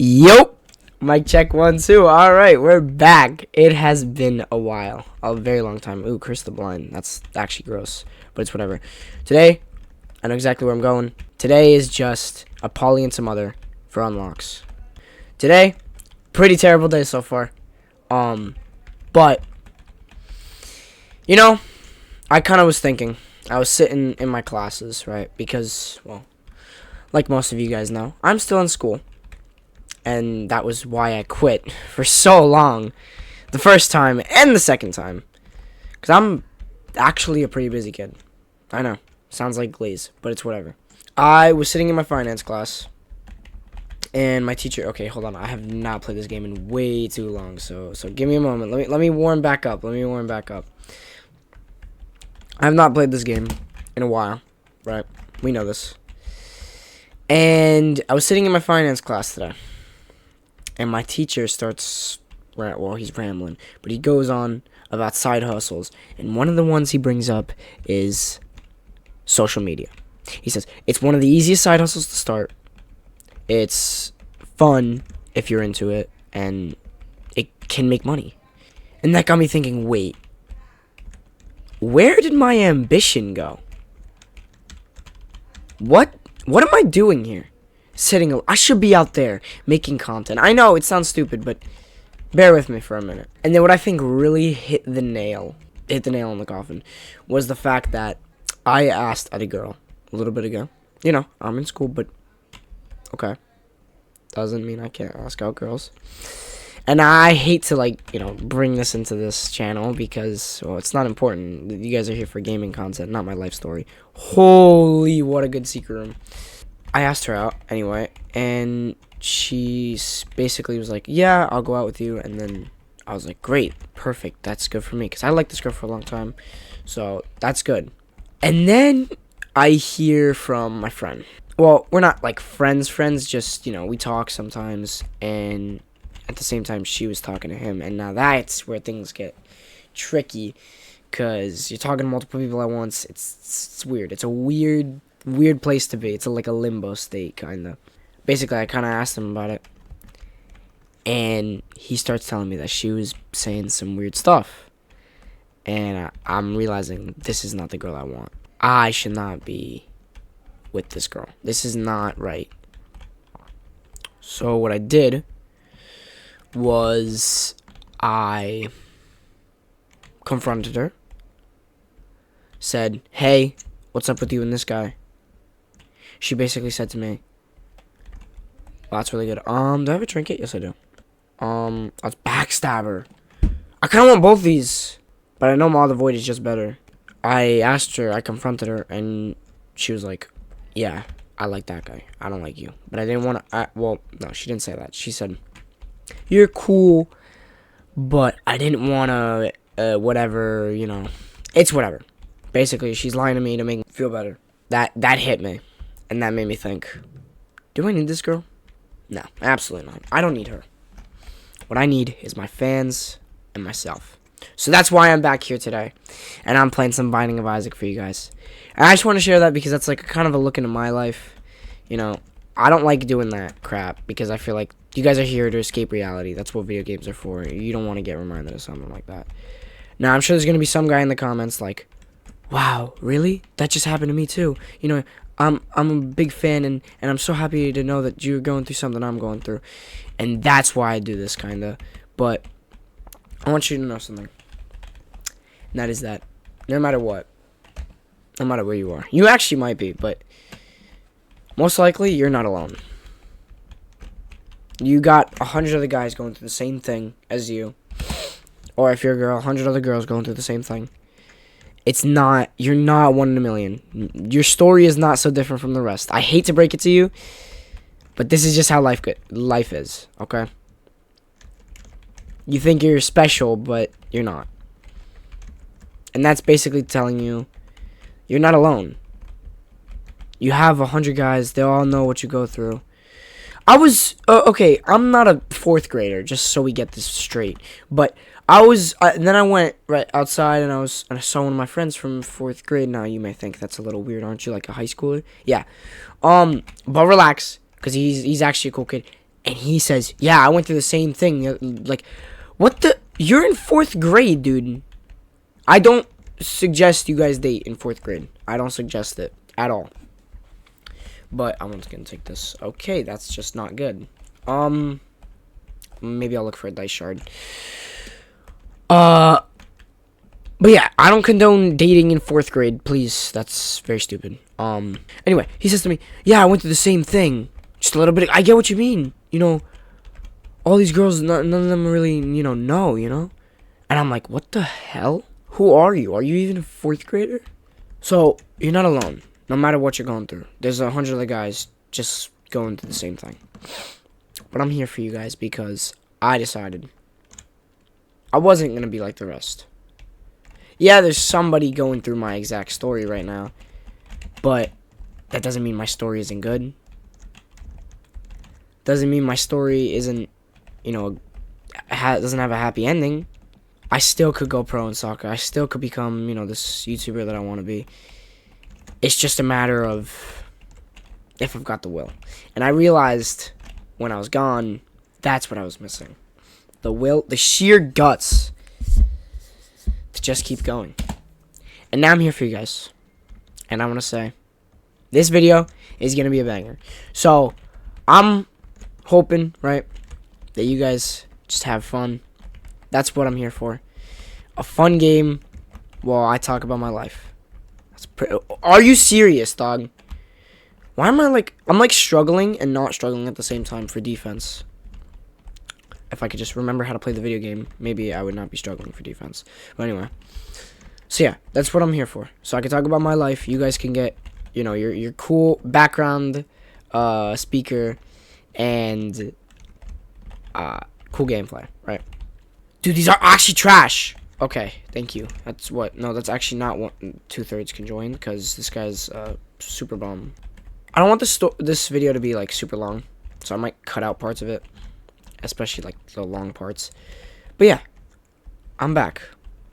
Yup. Mic check 1 2. All right, we're back. It has been a while, a very long time. Ooh, Chris the Blind. That's actually gross, but it's whatever. Today, I know exactly where I'm going. Today is just a Polly and some other for unlocks. Today, pretty terrible day so far. But you know, I kind of was thinking. I was sitting in my classes, right? Because, well, like most of you guys know, I'm still in school. And that was why I quit for so long. The first time and the second time. Because I'm actually a pretty busy kid. I know. Sounds like Glaze, but it's whatever. I was sitting in my finance class. And my teacher... Okay, hold on. I have not played this game in way too long. So give me a moment. Let me warm back up. I have not played this game in a while. Right? We know this. And I was sitting in my finance class today. And my teacher starts, well, he's rambling, but he goes on about side hustles. And one of the ones he brings up is social media. He says, it's one of the easiest side hustles to start. It's fun if you're into it, and it can make money. And that got me thinking, wait, where did my ambition go? What am I doing here? I should be out there making content. I know it sounds stupid, but bear with me for a minute. And then what I think really hit the nail on the coffin was the fact that I asked at a girl a little bit ago. You know, I'm in school, but okay. Doesn't mean I can't ask out girls. And I hate to bring this into this channel because, well, it's not important. You guys are here for gaming content, not my life story. Holy, what a good secret room. I asked her out anyway, and she basically was like, yeah, I'll go out with you. And then I was like, great, perfect, that's good for me, because I liked this girl for a long time, so that's good. And then I hear from my friend. Well, we're not like friends, just, you know, we talk sometimes, and at the same time she was talking to him. And now that's where things get tricky, because you're talking to multiple people at once. It's weird. It's a weird place to be. It's like a limbo state, kind of. Basically, I kind of asked him about it, and he starts telling me that she was saying some weird stuff, and I'm realizing this is not the girl I want. I should not be with this girl. This is not right. So what I did was I confronted her, said, hey, what's up with you and this guy? She basically said to me, well, that's really good. Do I have a trinket? Yes, I do. Let's backstab her. I kind of want both these, but I know Maw the Void is just better. I confronted her, and she was like, yeah, I like that guy. I don't like you. But I didn't want to, well, no, she didn't say that. She said, you're cool, but I didn't want to, whatever, you know. It's whatever. Basically, she's lying to me to make me feel better. That hit me. And that made me think, do I need this girl? No, absolutely not. I don't need her. What I need is my fans and myself. So that's why I'm back here today. And I'm playing some Binding of Isaac for you guys. And I just want to share that because that's like kind of a look into my life. You know, I don't like doing that crap because I feel like you guys are here to escape reality. That's what video games are for. You don't want to get reminded of something like that. Now, I'm sure there's going to be some guy in the comments like, wow, really? That just happened to me too. You know, I'm a big fan, and I'm so happy to know that you're going through something I'm going through. And that's why I do this, kind of. But I want you to know something. And that is that no matter what, no matter where you are, you actually might be, but most likely you're not alone. You got 100 other guys going through the same thing as you. Or if you're a girl, 100 other girls going through the same thing. You're not one in a million. Your story is not so different from the rest. I hate to break it to you, but this is just how life is, okay? You think you're special, but you're not. And that's basically telling you, you're not alone. You have 100 guys, they all know what you go through. Okay, I'm not a 4th grader, just so we get this straight, but then I went right outside and I saw one of my friends from 4th grade. Now you may think that's a little weird, aren't you? Like a high schooler? Yeah. But relax, because he's actually a cool kid. And he says, yeah, I went through the same thing. Like, what the? You're in 4th grade, dude. I don't suggest you guys date in 4th grade. I don't suggest it at all. But I'm just gonna take this. Okay, that's just not good. Maybe I'll look for a dice shard. But yeah, I don't condone dating in 4th grade. Please, that's very stupid. Anyway, he says to me, yeah, I went through the same thing. Just a little bit. I get what you mean. You know, all these girls, none of them really, you know. And I'm like, what the hell? Who are you? Are you even a 4th grader? So, you're not alone. No matter what you're going through. There's 100 other guys just going through the same thing. But I'm here for you guys because I decided I wasn't going to be like the rest. Yeah, there's somebody going through my exact story right now. But that doesn't mean my story isn't good. Doesn't mean my story isn't, doesn't have a happy ending. I still could go pro in soccer. I still could become, this YouTuber that I want to be. It's just a matter of if I've got the will. And I realized when I was gone, that's what I was missing. The will, the sheer guts to just keep going. And now I'm here for you guys. And I want to say, this video is going to be a banger. So, I'm hoping, right, that you guys just have fun. That's what I'm here for. A fun game while I talk about my life. Are you serious, dog? Why am I'm like struggling and not struggling at the same time for defense. If I could just remember how to play the video game, maybe I would not be struggling for defense. But anyway. So yeah, that's what I'm here for. So I can talk about my life. You guys can get, your cool background speaker and cool gameplay, right? Dude, these are actually trash. Okay, thank you. That's what? No, that's actually not what 2/3 can join because this guy's super bum. I don't want this video to be like super long, so I might cut out parts of it, especially like the long parts. But yeah, I'm back.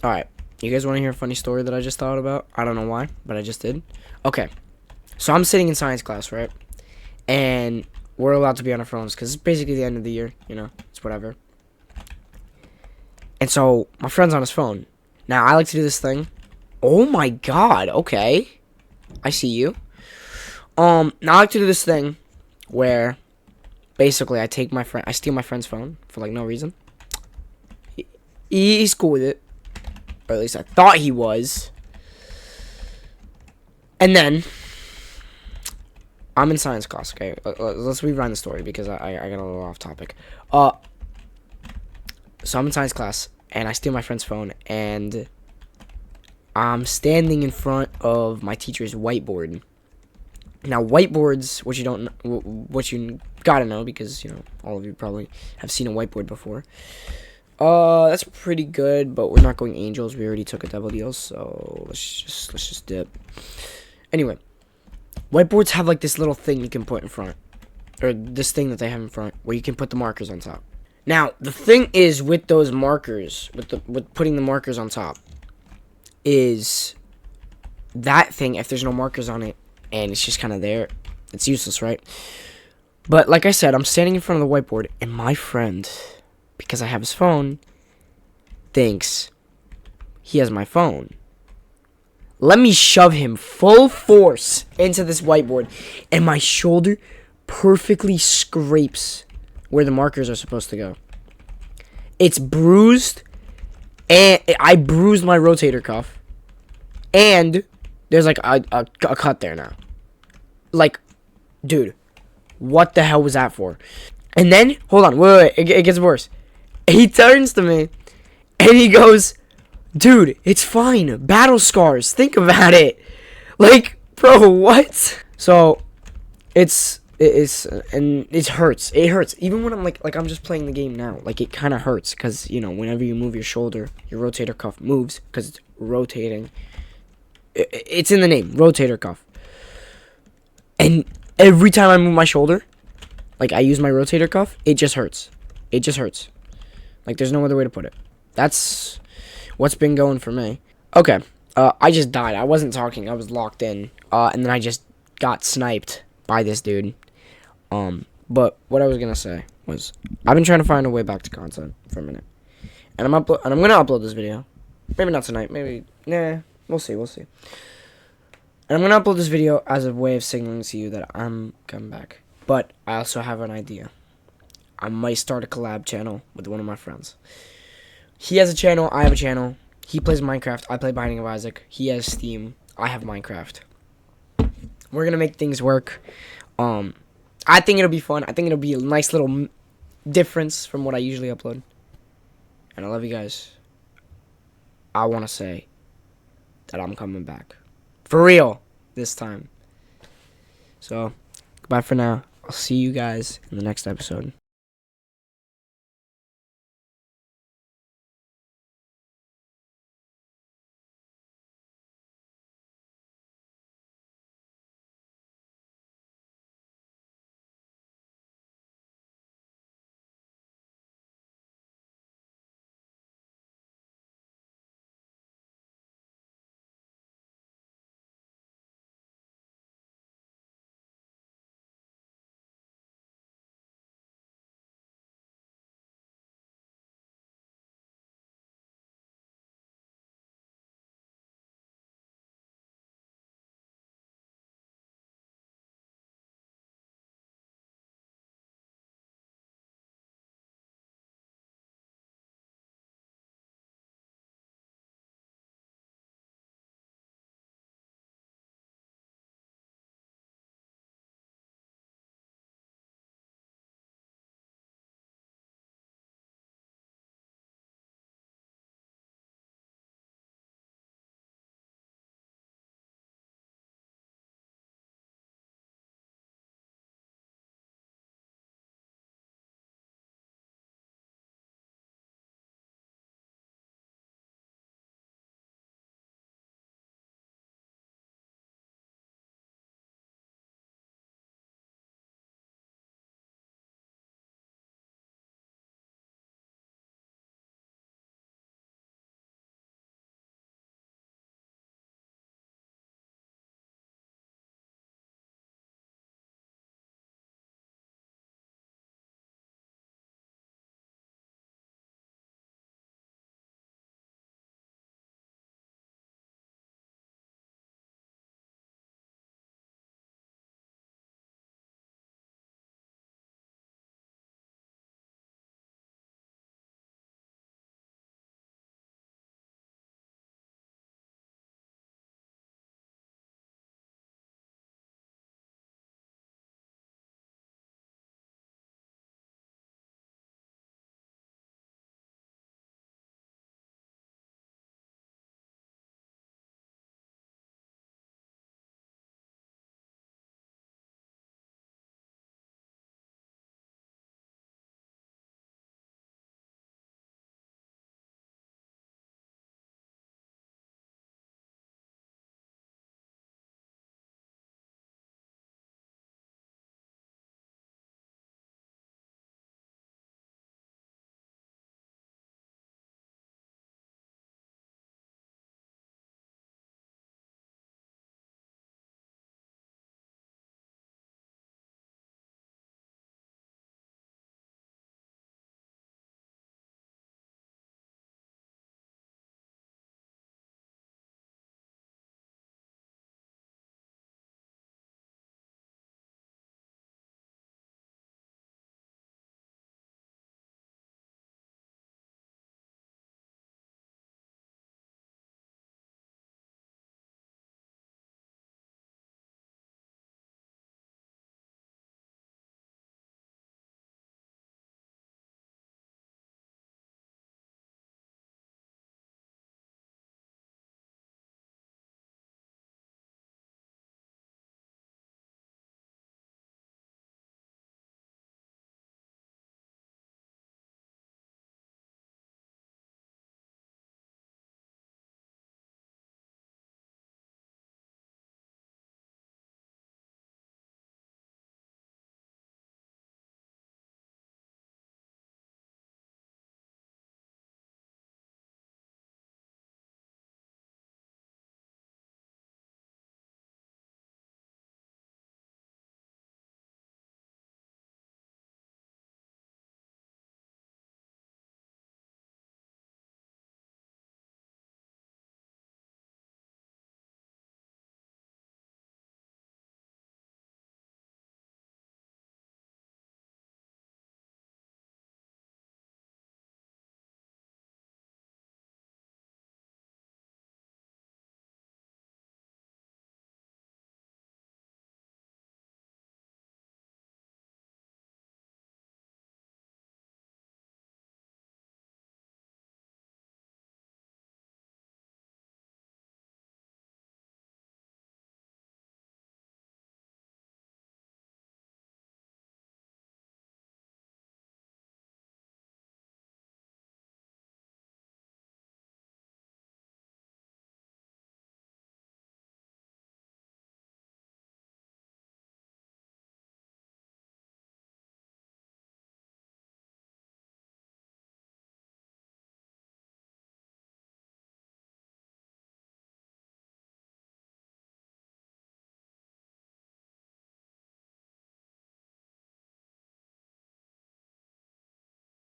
All right, you guys want to hear a funny story that I just thought about? I don't know why, but I just did. Okay, so I'm sitting in science class, right? And we're allowed to be on our phones because it's basically the end of the year. It's whatever. And so, my friend's on his phone. Now, I like to do this thing. Oh my god, okay. I see you. Now I like to do this thing where basically I steal my friend's phone for like no reason. He's cool with it. Or at least I thought he was. And then I'm in science class, okay? Let's rewind the story because I got a little off topic. So I'm in science class, and I steal my friend's phone, and I'm standing in front of my teacher's whiteboard. Now, whiteboards, what you gotta know, because, all of you probably have seen a whiteboard before. That's pretty good, but we're not going angels. We already took a double deal, so let's just dip. Anyway, whiteboards have, like, this little thing you can put in front, or this thing that they have in front, where you can put the markers on top. Now, the thing is with those markers, with putting the markers on top, is that thing, if there's no markers on it, and it's just kind of there, it's useless, right? But, like I said, I'm standing in front of the whiteboard, and my friend, because I have his phone, thinks he has my phone. Let me shove him full force into this whiteboard, and my shoulder perfectly scrapes where the markers are supposed to go. It's bruised, and I bruised my rotator cuff, and there's like a cut there now. Like, dude, what the hell was that for? And then, hold on, wait, it gets worse. He turns to me, and he goes, dude, it's fine, battle scars, think about it. Like, bro, what? So, and it hurts. It hurts. Even when I'm like I'm just playing the game now. Like, it kind of hurts because, whenever you move your shoulder, your rotator cuff moves because it's rotating. It's in the name, rotator cuff. And every time I move my shoulder, like I use my rotator cuff, it just hurts. It just hurts. Like, there's no other way to put it. That's what's been going for me. Okay. I just died. I wasn't talking. I was locked in. And then I just got sniped by this dude. But what I was gonna say was, I've been trying to find a way back to content for a minute, and I'm gonna upload this video. Maybe not tonight. Maybe we'll see. And I'm gonna upload this video as a way of signaling to you that I'm coming back. But I also have an idea. I might start a collab channel with one of my friends. He has a channel. I have a channel. He plays Minecraft. I play Binding of Isaac. He has Steam. I have Minecraft. We're gonna make things work. I think it'll be fun. I think it'll be a nice little difference from what I usually upload. And I love you guys. I want to say that I'm coming back. For real. This time. So, goodbye for now. I'll see you guys in the next episode.